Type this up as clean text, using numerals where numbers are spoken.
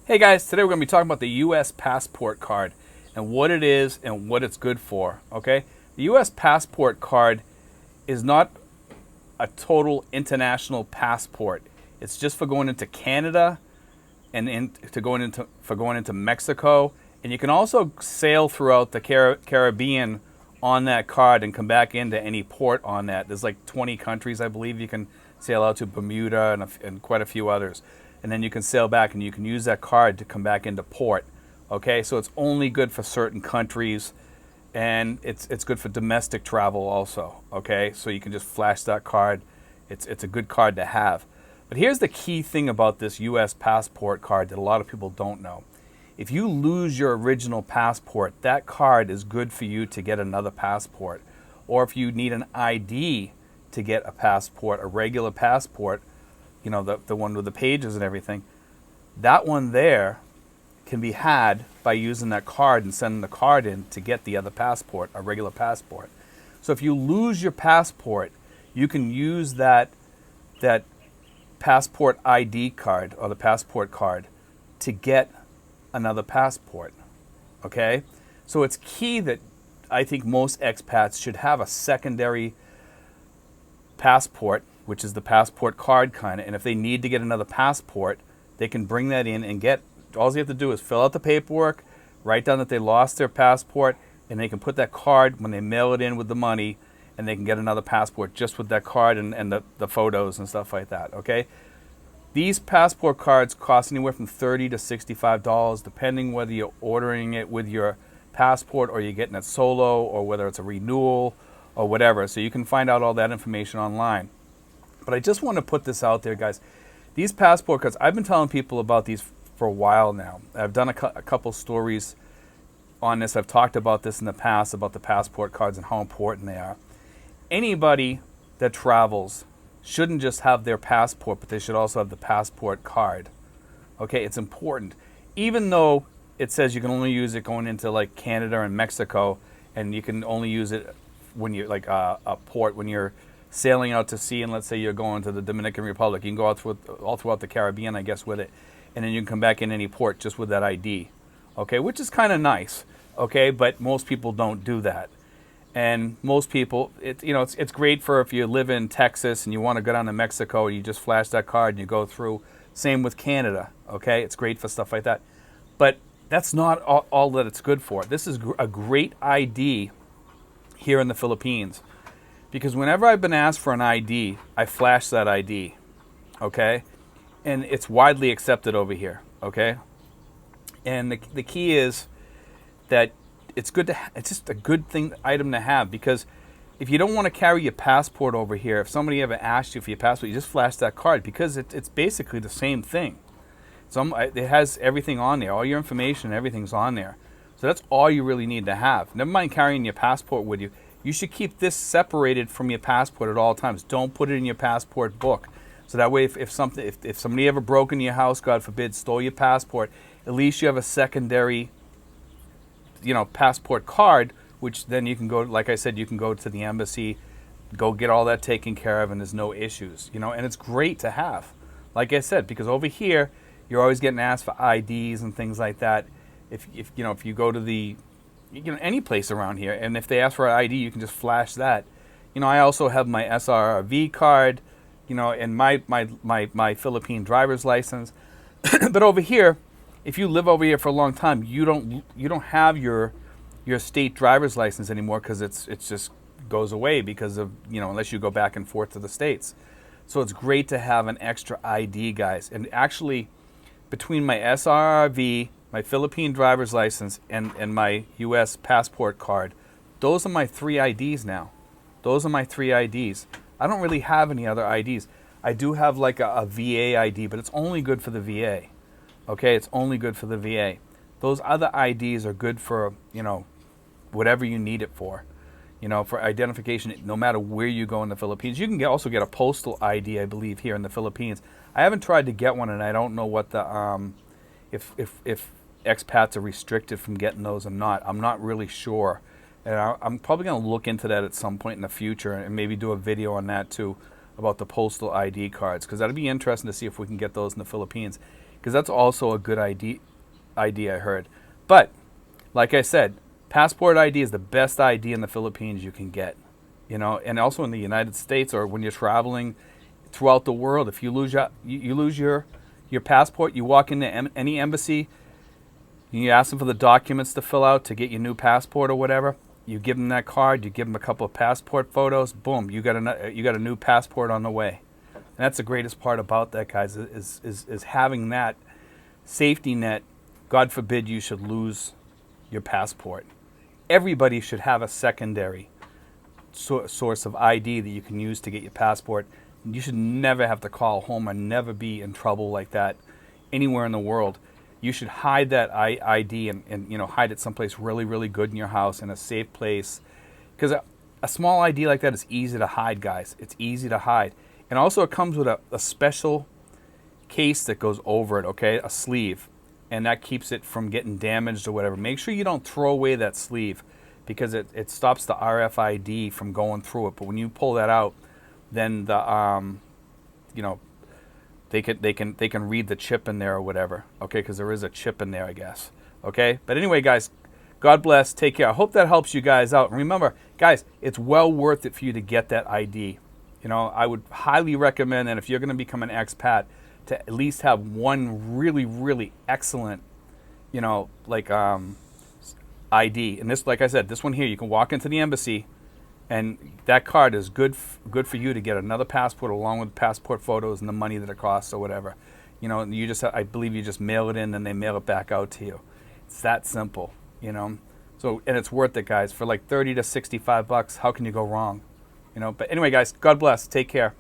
Hey guys, today we're going to be talking about the U.S. passport card and what it is and what it's good for, okay? The U.S. passport card is not a total international passport. It's just for going into Canada and for going into Mexico, and you can also sail throughout the Caribbean on that card and come back into any port on that. There's like 20 countries, I believe, you can sail out to, Bermuda and quite a few others. And then you can sail back and you can use that card to come back into port. Okay, so it's only good for certain countries, and it's good for domestic travel also. Okay, so you can just flash that card. It's a good card to have. But here's the key thing about this U.S. passport card that a lot of people don't know. If you lose your original passport, that card is good for you to get another passport. Or if you need an ID to get a passport, a regular passport, you know, the one with the pages and everything, that one there can be had by using that card and sending the card in to get the other passport, a regular passport. So if you lose your passport, you can use that passport ID card or the passport card to get another passport. Okay? So it's key that I think most expats should have a secondary passport, which is the passport card kind of, and if they need to get another passport, they can bring that in and get, all they have to do is fill out the paperwork, write down that they lost their passport, and they can put that card when they mail it in with the money, and they can get another passport just with that card and the photos and stuff like that, okay? These passport cards cost anywhere from $30 to $65, depending whether you're ordering it with your passport or you're getting it solo or whether it's a renewal or whatever. So you can find out all that information online. But I just want to put this out there, guys. These passport cards, I've been telling people about these for a while now. I've done a couple stories on this. I've talked about this in the past, about the passport cards and how important they are. Anybody that travels shouldn't just have their passport, but they should also have the passport card. Okay, it's important. Even though it says you can only use it going into like Canada and Mexico, and you can only use it when you're like a port, when you're sailing out to sea, and let's say you're going to the Dominican Republic, you can go out all throughout the Caribbean, I guess, with it, and then you can come back in any port just with that ID, okay, which is kind of nice, okay, but most people don't do that. And most people, it's great for if you live in Texas and you want to go down to Mexico, you just flash that card and you go through. Same with Canada, okay, it's great for stuff like that. But that's not all that it's good for. This is a great ID here in the Philippines. Because whenever I've been asked for an ID, I flash that ID, okay? And it's widely accepted over here, okay? And the key is that it's just a good item to have, because if you don't want to carry your passport over here, if somebody ever asked you for your passport, you just flash that card, because it's basically the same thing. It has everything on there, all your information, everything's on there. So that's all you really need to have. Never mind carrying your passport with you. You should keep this separated from your passport at all times. Don't put it in your passport book. So that way, if somebody ever broke into your house, God forbid, stole your passport, at least you have a secondary, passport card, which then you can go, like I said, you can go to the embassy, go get all that taken care of, and there's no issues, and it's great to have. Like I said, because over here, you're always getting asked for IDs and things like that. If you go to any place around here, and if they ask for an ID, you can just flash that. I also have my SRV card, and my Philippine driver's license. But over here, if you live over here for a long time, you don't have your state driver's license anymore, because it just goes away because of unless you go back and forth to the States. So it's great to have an extra ID, guys. And actually, between my SRV, my Philippine driver's license, and my U.S. passport card, those are my 3 IDs now. Those are my 3 IDs. I don't really have any other IDs. I do have like a VA ID, but it's only good for the VA. Okay, it's only good for the VA. Those other IDs are good for, whatever you need it for. For identification, no matter where you go in the Philippines. You can also get a postal ID, I believe, here in the Philippines. I haven't tried to get one, and I don't know what the if expats are restricted from getting those or not. I'm not really sure. And I'm probably going to look into that at some point in the future and maybe do a video on that too. about the postal ID cards, because that'd be interesting to see if we can get those in the Philippines, because that's also a good idea I heard. But like I said, passport ID is the best ID in the Philippines you can get, and also in the United States, or when you're traveling throughout the world. If you lose your passport, you walk into any embassy, you ask them for the documents to fill out to get your new passport or whatever. You give them that card, you give them a couple of passport photos, boom, you got a new passport on the way. And that's the greatest part about that, guys, is having that safety net. God forbid you should lose your passport. Everybody should have a secondary source of ID that you can use to get your passport. You should never have to call home or never be in trouble like that anywhere in the world. You should hide that ID and hide it someplace really, really good in your house, in a safe place. Because a small ID like that is easy to hide, guys. It's easy to hide. And also it comes with a special case that goes over it, okay? A sleeve. And that keeps it from getting damaged or whatever. Make sure you don't throw away that sleeve, because it stops the RFID from going through it. But when you pull that out, then the they can read the chip in there or whatever, okay? Because there is a chip in there, I guess, okay? But anyway, guys, God bless. Take care. I hope that helps you guys out. And remember, guys, it's well worth it for you to get that ID. I would highly recommend that if you're going to become an expat, to at least have one really, really excellent, ID. And this, like I said, this one here, you can walk into the embassy, and that card is good for you to get another passport along with passport photos and the money that it costs or whatever. I believe you just mail it in and they mail it back out to you. It's that simple, So, and it's worth it, guys. For like $30 to $65, how can you go wrong? But anyway, guys, God bless. Take care.